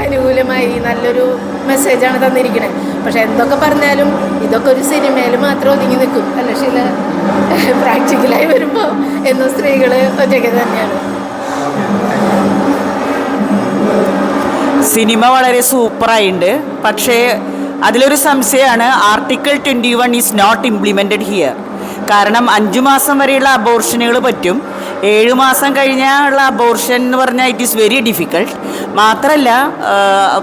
അനുകൂലമായി നല്ലൊരു മെസ്സേജാണ് തന്നിരിക്കുന്നത്. പക്ഷെ എന്തൊക്കെ പറഞ്ഞാലും ഇതൊക്കെ ഒരു സിനിമയിൽ മാത്രം ഒതുങ്ങി നിൽക്കും അല്ല, ശീല പ്രാക്ടിക്കലായി വരുമ്പോൾ എന്നും സ്ത്രീകൾ ഒറ്റയ്ക്ക് തന്നെയാണ്. സിനിമ വളരെ സൂപ്പറായിട്ടുണ്ട്. പക്ഷേ അതിലൊരു സംശയമാണ്, article 21 is not implemented here. കാരണം 5 മാസം വരെയുള്ള അബോർഷനുകൾ പറ്റും, 7 മാസം കഴിഞ്ഞുള്ള അബോർഷൻ എന്ന് പറഞ്ഞാൽ ഇറ്റ് ഈസ് വെരി ഡിഫിക്കൾട്ട്. മാത്രമല്ല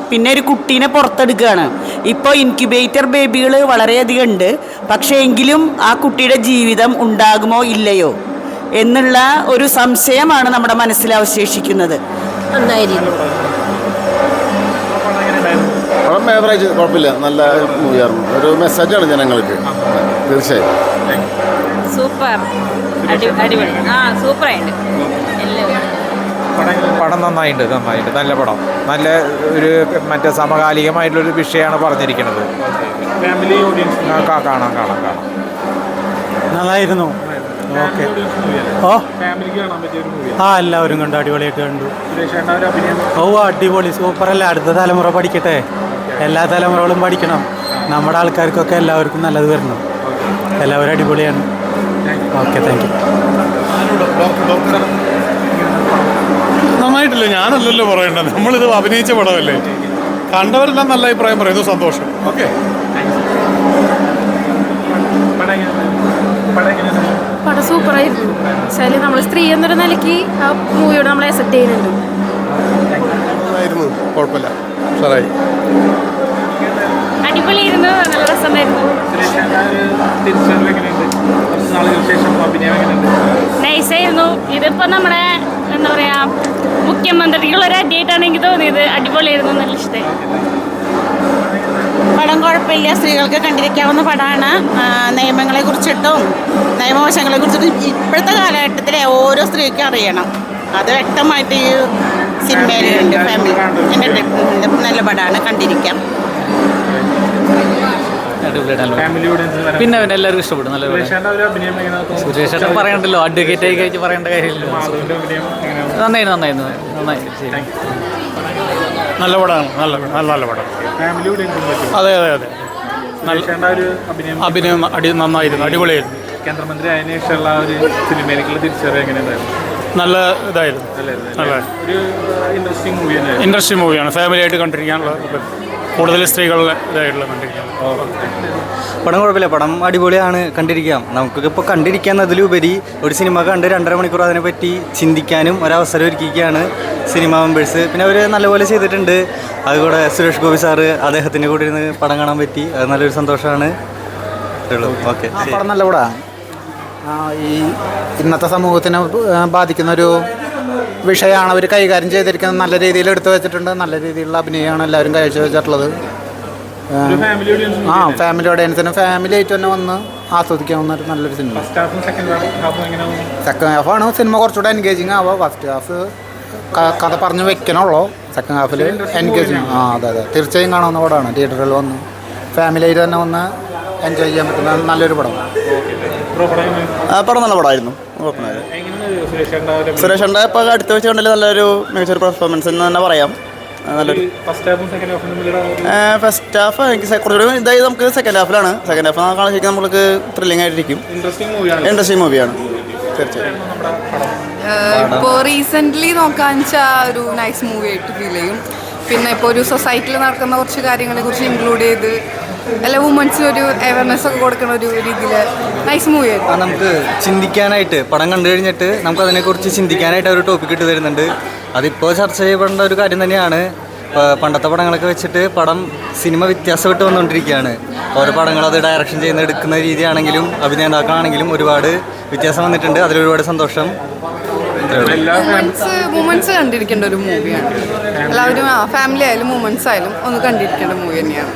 പിന്നെ ഒരു കുട്ടീനെ പുറത്തെടുക്കുകയാണ്. ഇപ്പോൾ ഇൻക്യുബേറ്റർ ബേബികൾ വളരെയധികം ഉണ്ട്. പക്ഷേ എങ്കിലും ആ കുട്ടിയുടെ ജീവിതം ഉണ്ടാകുമോ ഇല്ലയോ എന്നുള്ള ഒരു സംശയമാണ് നമ്മുടെ മനസ്സിൽ അവശേഷിക്കുന്നത്. നന്നായിരുന്നു. ഏവറേജ് കുഴപ്പമില്ല, നല്ല മൂവിയായിരുന്നു. ഒരു മെസ്സേജാണ് ജനങ്ങൾക്ക്. തീർച്ചയായും സൂപ്പർ, അടിപൊളി. സൂപ്പറായിട്ട് പടം നന്നായിട്ടുണ്ട്. നല്ല പടം, നല്ല ഒരു മറ്റേ സമകാലികമായിട്ടുള്ളൊരു വിഷയമാണ് പറഞ്ഞിരിക്കുന്നത്. കാണാം. നന്നായിരുന്നു. ഓക്കെ. എല്ലാവരും കണ്ടു, അടിപൊളിയായിട്ട് കണ്ടു. അടിപൊളി, സൂപ്പറല്ല. അടുത്ത തലമുറ പഠിക്കട്ടെ, എല്ലാ തലമുറകളും പഠിക്കണം. നമ്മുടെ ആൾക്കാർക്കൊക്കെ എല്ലാവർക്കും നല്ലത് വരണം. എല്ലാവരും അടിപൊളിയാണ്. Okay, thank you. നന്നായിട്ടില്ല, ഞാനല്ലല്ലോ പറയേണ്ടത്, നമ്മളിത് അഭിനയിച്ച പടമല്ലേ. കണ്ടവരെല്ലാം നല്ല അഭിപ്രായം പറയുന്നു. സന്തോഷം. ഓക്കെ. പടം സൂപ്പറായിരുന്നു. വെച്ചാൽ നമ്മൾ സ്ത്രീ എന്നൊരു നിലയ്ക്ക് ആ മൂവിയോട് നമ്മൾ അക്സെപ്റ്റ് ചെയ്യുന്നുണ്ട്. കുഴപ്പമില്ല, സാറായി. അടിപൊളിയായിരുന്നു, നല്ല രസമായിരുന്നു. നൈസായിരുന്നു. ഇതിപ്പോൾ നമ്മുടെ എന്താ പറയുക, മുഖ്യമന്ത്രിക്കുള്ളൊരു അടിയായിട്ടാണ് എനിക്ക് തോന്നിയത്. അടിപൊളിയായിരുന്നു, നല്ല ഇഷ്ടമായി. പടം കുഴപ്പമില്ല, സ്ത്രീകൾക്ക് കണ്ടിരിക്കാവുന്ന പടമാണ്. നിയമങ്ങളെക്കുറിച്ചിട്ടും നിയമവശങ്ങളെക്കുറിച്ചിട്ടും ഇപ്പോഴത്തെ കാലഘട്ടത്തിലെ ഓരോ സ്ത്രീക്കും അറിയണം. അത് വ്യക്തമായിട്ട് ഈ സിനിമയിലുണ്ട്. ഫാമിലി നല്ല പടമാണ്, കണ്ടിരിക്കാം. പിന്നെ എല്ലാവർക്കും ഇഷ്ടപ്പെടും. നല്ല സുരേഷ് ഏട്ടൻ പറയണ്ടല്ലോ, അഡ്വക്കേറ്റ് ആയി കഴിച്ച് പറയേണ്ട കാര്യമില്ലല്ലോ. നന്നായിരുന്നു. നല്ല പടമാണ്, നല്ല പടം. അതെ. അഭിനയം നന്നായിരുന്നു, അടിപൊളിയായിരുന്നു. കേന്ദ്രമന്ത്രി അതിന് ശേഷമുള്ള ഒരു സിനിമയിലേക്കുള്ള തിരിച്ചറിവ് എങ്ങനെയുണ്ടായിരുന്നു? നല്ല ഇതായിരുന്നു. നല്ല ഇൻട്രസ്റ്റിംഗ് മൂവിയാണ്. ഫാമിലി ആയിട്ട് കണ്ടിരിക്കാനുള്ള, കൂടുതൽ സ്ത്രീകളുടെ ഇതായിട്ടുള്ള കണ്ടിരിക്കാൻ. പടം കുഴപ്പമില്ല, പടം അടിപൊളിയാണ്, കണ്ടിരിക്കാം. നമുക്കിപ്പോൾ കണ്ടിരിക്കാന്നതിലുപരി ഒരു സിനിമ കണ്ട് 2.5 മണിക്കൂർ അതിനെപ്പറ്റി ചിന്തിക്കാനും ഒരവസരം ഒരുക്കിയാണ് സിനിമ മെമ്പേഴ്സ്. പിന്നെ അവർ നല്ലപോലെ ചെയ്തിട്ടുണ്ട്. അതുകൂടെ സുരേഷ് ഗോപി സാറ് അദ്ദേഹത്തിൻ്റെ കൂടെ ഇരുന്ന് പടം കാണാൻ പറ്റി. അത് നല്ലൊരു സന്തോഷമാണ്. ഓക്കെ. പടം നല്ല പടമാണ്. ഈ ഇന്നത്തെ സമൂഹത്തിനെ ബാധിക്കുന്നൊരു വിഷയമാണ് അവർ കൈകാര്യം ചെയ്തിരിക്കുന്നത്. നല്ല രീതിയിൽ എടുത്തു വെച്ചിട്ടുണ്ട്. നല്ല രീതിയിലുള്ള അഭിനയമാണ് എല്ലാവരും കാഴ്ചവെച്ചിട്ടുള്ളത്. ഫാമിലി ഓഡിയൻസിന് ഫാമിലി ആയിട്ട് തന്നെ വന്ന് ആസ്വദിക്കാവുന്ന ഒരു നല്ലൊരു സിനിമ. സെക്കൻഡ് ഹാഫാണ് സിനിമ കുറച്ചുകൂടെ എൻഗേജിങ് ആവുക. ഫസ്റ്റ് ഹാഫ് കഥ പറഞ്ഞു വെക്കണുള്ളൂ. സെക്കൻഡ് ഹാഫിൽ എൻഗേജിങ്. അതെ, തീർച്ചയായും കാണാവുന്ന പടമാണ്. തിയേറ്ററിൽ വന്ന് ഫാമിലി ആയിട്ട് തന്നെ വന്ന് എൻജോയ് ചെയ്യാൻ പറ്റുന്ന നല്ലൊരു പടം. പടം നല്ല പടമായിരുന്നു. സുരേഷേട്ടൻ്റെ ഇപ്പോൾ അടുത്ത് വെച്ച് കണ്ടില്ല, നല്ലൊരു മികച്ചൊരു പെർഫോമൻസ് എന്ന് തന്നെ പറയാം. നല്ലൊരു ഫസ്റ്റ് ഹാഫ് എനിക്ക് കുറച്ചുകൂടി ഇതായി നമുക്ക് സെക്കൻഡ് ഹാഫിലാണ്. സെക്കൻഡ് ഹാഫ് കാണാൻ ശരിക്കും നമുക്ക് ത്രില്ലിംഗ് ആയിട്ടിരിക്കും. ഇൻട്രസ്റ്റിംഗ് മൂവിയാണ് തീർച്ചയായും. ഇപ്പോൾ റീസെൻ്റ്ലി നോക്കാന്ന് വെച്ചാൽ ഒരു നൈസ് മൂവി ആയിട്ട് ഫീൽ ചെയ്യും. പിന്നെ ഇപ്പോൾ ഒരു സൊസൈറ്റിയിൽ നടക്കുന്ന കുറച്ച് കാര്യങ്ങളെക്കുറിച്ച് ഇൻക്ലൂഡ് ചെയ്ത് എല്ലാ വുമൻസിനും ഒരു അവയർനെസ് ഒക്കെ കൊടുക്കുന്ന ഒരു രീതിയിൽ നൈസ് മൂവി ആയിരുന്നു. നമുക്ക് ചിന്തിക്കാനായിട്ട് പടം കണ്ടു കഴിഞ്ഞിട്ട് നമുക്ക് അതിനെക്കുറിച്ച് ചിന്തിക്കാനായിട്ട് ഒരു ടോപ്പിക് ഇട്ട് തരുന്നുണ്ട്. അതിപ്പോൾ ചർച്ച ചെയ്യപ്പെടേണ്ട ഒരു കാര്യം തന്നെയാണ്. പണ്ടത്തെ പടങ്ങളൊക്കെ വെച്ചിട്ട് സിനിമ വ്യത്യാസപ്പെട്ട് വന്നുകൊണ്ടിരിക്കുകയാണ്. ഓരോ പടങ്ങൾ അത് ഡയറക്ഷൻ ചെയ്യുന്ന എടുക്കുന്ന രീതിയാണെങ്കിലും അഭിനേതാക്കളാണെങ്കിലും ഒരുപാട് വ്യത്യാസം വന്നിട്ടുണ്ട്. അതിലൊരുപാട് സന്തോഷം. വുമൻസ് കണ്ടിരിക്കേണ്ട ഒരു മൂവിയാണ്. എല്ലാവരും ഫാമിലി ആയാലും വുമൻസ് ആയാലും ഒന്ന് കണ്ടിരിക്കേണ്ട മൂവി തന്നെയാണ്.